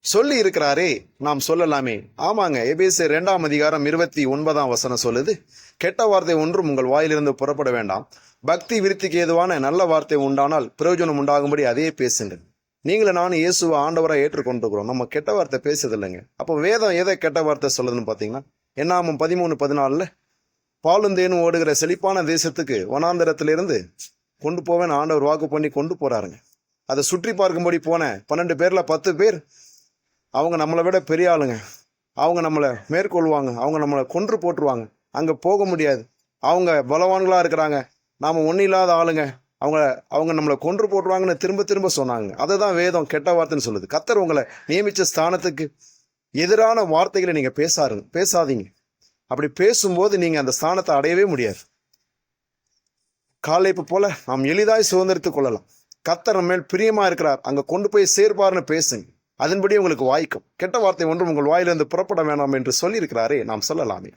சொல்லி இருக்கிறாரே, நாம் சொல்லலாமே. ஆமாங்க, எபேசியர் 2:29 சொல்லுது, கெட்ட வார்த்தை ஒன்றும் உங்கள் வாயிலிருந்து புறப்பட வேண்டாம், பக்தி விருத்திக்கு ஏதுவான நல்ல வார்த்தை உண்டானால் பிரயோஜனம் உண்டாகும்படி அதே பேசுங்கள். நீங்களும் நானும் இயேசுவை ஆண்டவராக ஏற்றுக்கொண்டிருக்கிறோம். நம்ம கெட்ட வார்த்தை பேசுறது இல்லைங்க. அப்போ வேதம் எதை கெட்ட வார்த்தை சொல்லுதுன்னு பார்த்தீங்கன்னா, என்னாகும் 13:14 பாலும் தேனும் ஓடுகிற செழிப்பான தேசத்துக்கு வனாந்தரத்திலிருந்து கொண்டு போவேன் ஆண்டவர் வாக்கு பண்ணி கொண்டு போறாருங்க. அதை சுற்றி பார்க்கும்படி போன 12 பேர்ல 10 பேர் அவங்க நம்மளை விட பெரிய ஆளுங்க. அவங்க நம்மளை மேற்கொள்வாங்க, அவங்க நம்மளை கொன்று போட்டுருவாங்க, அங்கே போக முடியாது, அவங்க பலவான்களாக இருக்கிறாங்க, நாம் ஒன்றும் இல்லாத ஆளுங்க, அவங்க நம்மளை கொன்று போட்டுருவாங்கன்னு திரும்ப திரும்ப சொன்னாங்க. அதை தான் வேதம் கெட்ட வார்த்தைன்னு சொல்லுது. கர்த்தர் உங்களை நியமித்த ஸ்தானத்துக்கு எதிரான வார்த்தைகளை நீங்கள் பேசாதீங்க. அப்படி பேசும்போது நீங்கள் அந்த ஸ்தானத்தை அடையவே முடியாது. காலேப்பு போல நாம் எளிதாய் சுதந்திரித்துக் கொள்ளலாம். கர்த்தர் நம்ம மேல் பிரியமா இருக்கிறார், அங்கே கொண்டு போய் சேர்ப்பார்னு பேசுங்க. அதன்படி உங்களுக்கு வாய்க்கும். கெட்ட வார்த்தை ஒன்றும் உங்கள் வாயிலிருந்து புறப்பட வேண்டாம் என்று சொல்லியிருக்கிறாரே, நாம் சொல்லலாமே.